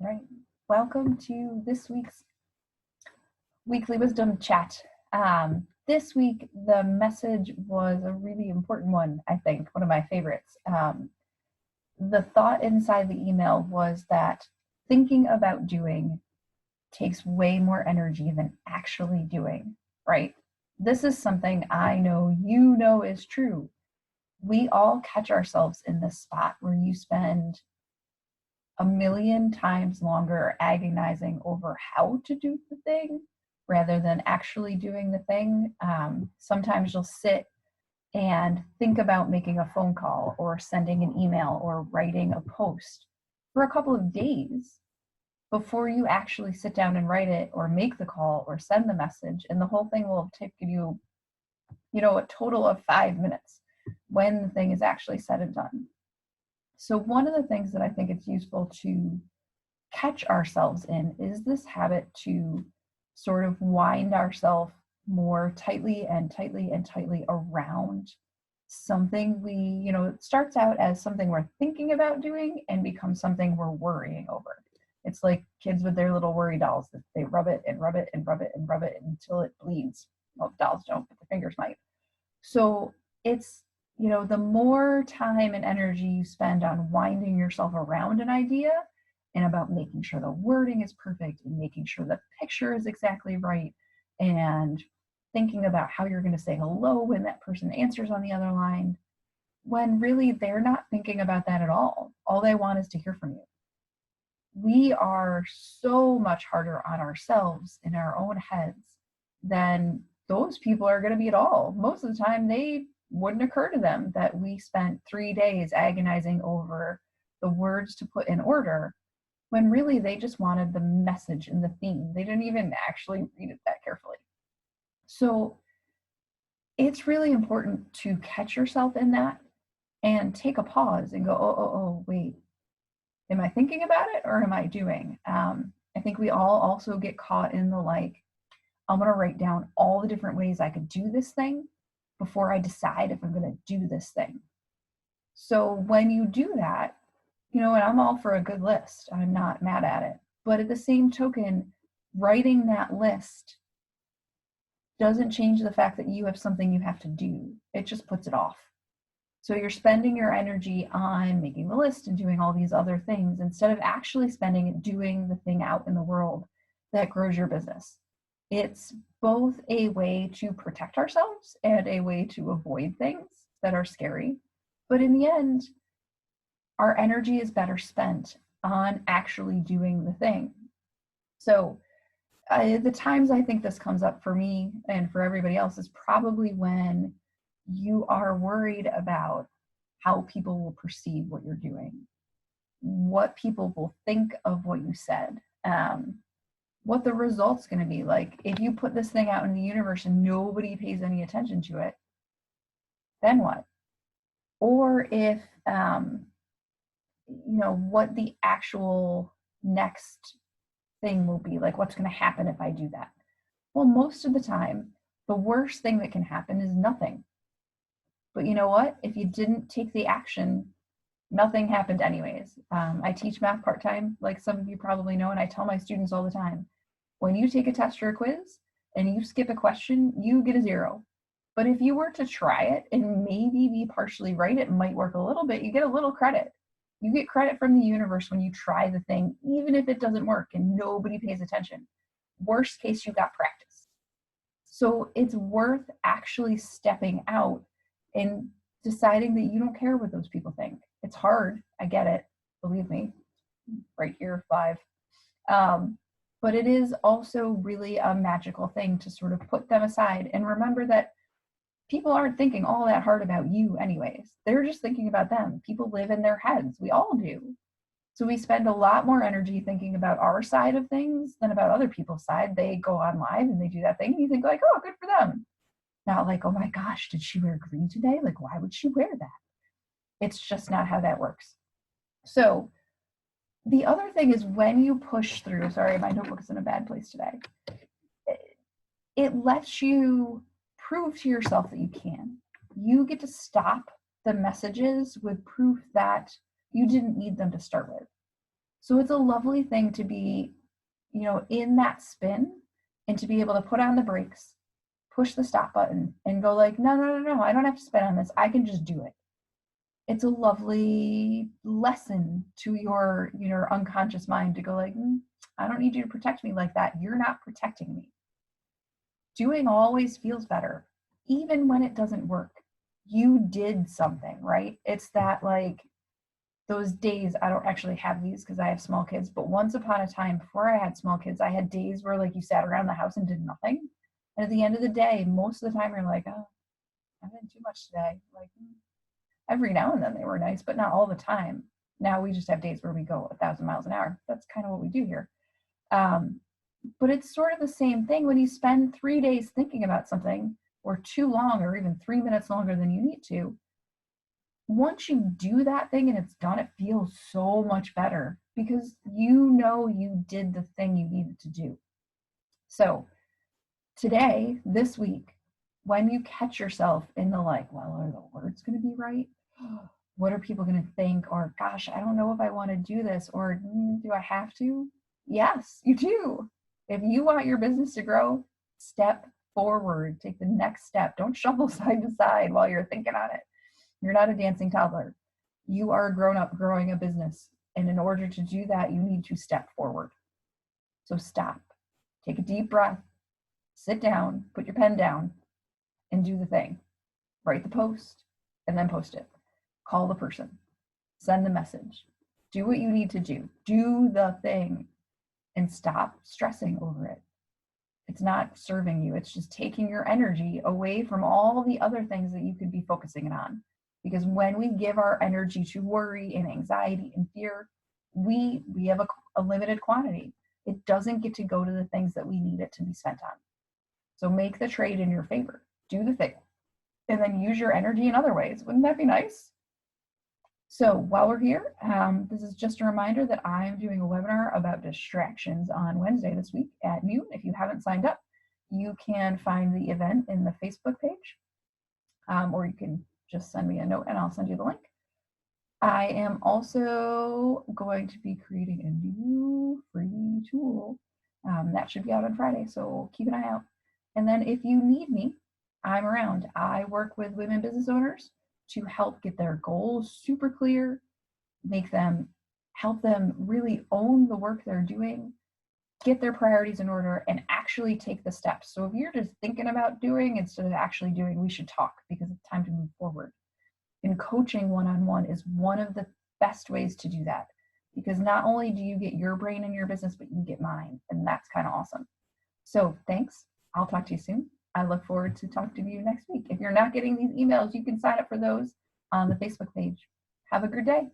Right. Welcome to this week's weekly wisdom chat. This week, the message was a really important one, I think, one of my favorites. The thought inside the email was that thinking about doing takes way more energy than actually doing, right? This is something I know you know is true. We all catch ourselves in this spot where you spend a million times longer agonizing over how to do the thing rather than actually doing the thing. Sometimes you'll sit and think about making a phone call or sending an email or writing a post for a couple of days before you actually sit down and write it or make the call or send the message. And the whole thing will have taken you, a total of 5 minutes when the thing is actually said and done. So one of the things that I think it's useful to catch ourselves in is this habit to sort of wind ourselves more tightly and tightly and tightly around something it starts out as something we're thinking about doing and becomes something we're worrying over. It's like kids with their little worry dolls that they rub it and rub it and rub it and rub it until it bleeds. Well, the dolls don't, but the fingers might. So it's, the more time and energy you spend on winding yourself around an idea and about making sure the wording is perfect and making sure the picture is exactly right and thinking about how you're going to say hello when that person answers on the other line, when really they're not thinking about that at all. All they want is to hear from you. We are so much harder on ourselves in our own heads than those people are going to be at all. Most of the time, they wouldn't occur to them that we spent 3 days agonizing over the words to put in order when really they just wanted the message and the theme. They didn't even actually read it that carefully. So it's really important to catch yourself in that and take a pause and go, oh, wait, am I thinking about it or am I doing? I think we all also get caught in the I'm going to write down all the different ways I could do this thing before I decide if I'm going to do this thing. So when you do that, and I'm all for a good list. I'm not mad at it. But at the same token, writing that list doesn't change the fact that you have something you have to do. It just puts it off. So you're spending your energy on making the list and doing all these other things instead of actually spending it doing the thing out in the world that grows your business. It's both a way to protect ourselves and a way to avoid things that are scary. But in the end, our energy is better spent on actually doing the thing. So the times I think this comes up for me and for everybody else is probably when you are worried about how people will perceive what you're doing, what people will think of what you said, what the result's going to be. Like, if you put this thing out in the universe and nobody pays any attention to it, then what? Or if, what the actual next thing will be, like what's going to happen if I do that. Well, most of the time, the worst thing that can happen is nothing. But you know what? If you didn't take the action, nothing happened anyways. I teach math part-time, like some of you probably know, and I tell my students all the time, when you take a test or a quiz and you skip a question, you get a 0. But if you were to try it and maybe be partially right, it might work a little bit, you get a little credit. You get credit from the universe when you try the thing, even if it doesn't work and nobody pays attention. Worst case, you got practice. So it's worth actually stepping out and deciding that you don't care what those people think. It's hard. I get it. Believe me, right here, 5. But it is also really a magical thing to sort of put them aside and remember that people aren't thinking all that hard about you anyways. They're just thinking about them. People live in their heads. We all do. So we spend a lot more energy thinking about our side of things than about other people's side. They go on live and they do that thing and you think like, oh, good for them. Not like, oh my gosh, did she wear green today? Like, why would she wear that? It's just not how that works. So the other thing is when you push through, sorry, my notebook is in a bad place today. It lets you prove to yourself that you can. You get to stop the messages with proof that you didn't need them to start with. So it's a lovely thing to be, in that spin and to be able to put on the brakes, push the stop button and go like, no, no, no, no, I don't have to spin on this. I can just do it. It's a lovely lesson to your unconscious mind to go like, I don't need you to protect me like that. You're not protecting me. Doing always feels better, even when it doesn't work. You did something, right? It's that like those days. I don't actually have these because I have small kids, but once upon a time before I had small kids, I had days where like you sat around the house and did nothing. And at the end of the day, most of the time you're like, oh, I didn't do much today. Like every now and then they were nice, but not all the time. Now we just have days where we go 1,000 miles an hour. That's kind of what we do here. But it's sort of the same thing when you spend 3 days thinking about something, or too long, or even 3 minutes longer than you need to. Once you do that thing and it's done, it feels so much better because you did the thing you needed to do. So today, this week, when you catch yourself in the like, well, are the words going to be right? What are people going to think? Or, gosh, I don't know if I want to do this. Or, do I have to? Yes, you do. If you want your business to grow, step forward. Take the next step. Don't shuffle side to side while you're thinking on it. You're not a dancing toddler. You are a grown up growing a business. And in order to do that, you need to step forward. So stop. Take a deep breath. Sit down. Put your pen down. And do the thing. Write the post. And then post it. Call the person. Send the message. Do what you need to do. Do the thing. And stop stressing over it. It's not serving you. It's just taking your energy away from all the other things that you could be focusing on. Because when we give our energy to worry and anxiety and fear, we have a limited quantity. It doesn't get to go to the things that we need it to be spent on. So make the trade in your favor. Do the thing. And then use your energy in other ways. Wouldn't that be nice? So while we're here, this is just a reminder that I'm doing a webinar about distractions on Wednesday this week at noon. If you haven't signed up, you can find the event in the Facebook page, or you can just send me a note and I'll send you the link. I am also going to be creating a new free tool that should be out on Friday, so keep an eye out. And then if you need me, I'm around. I work with women business owners to help get their goals super clear, help them really own the work they're doing, get their priorities in order, and actually take the steps. So if you're just thinking about doing instead of actually doing, we should talk because it's time to move forward. And coaching one-on-one is one of the best ways to do that, because not only do you get your brain in your business, but you get mine, and that's kind of awesome. So thanks. I'll talk to you soon. I look forward to talking to you next week. If you're not getting these emails, you can sign up for those on the Facebook page. Have a good day.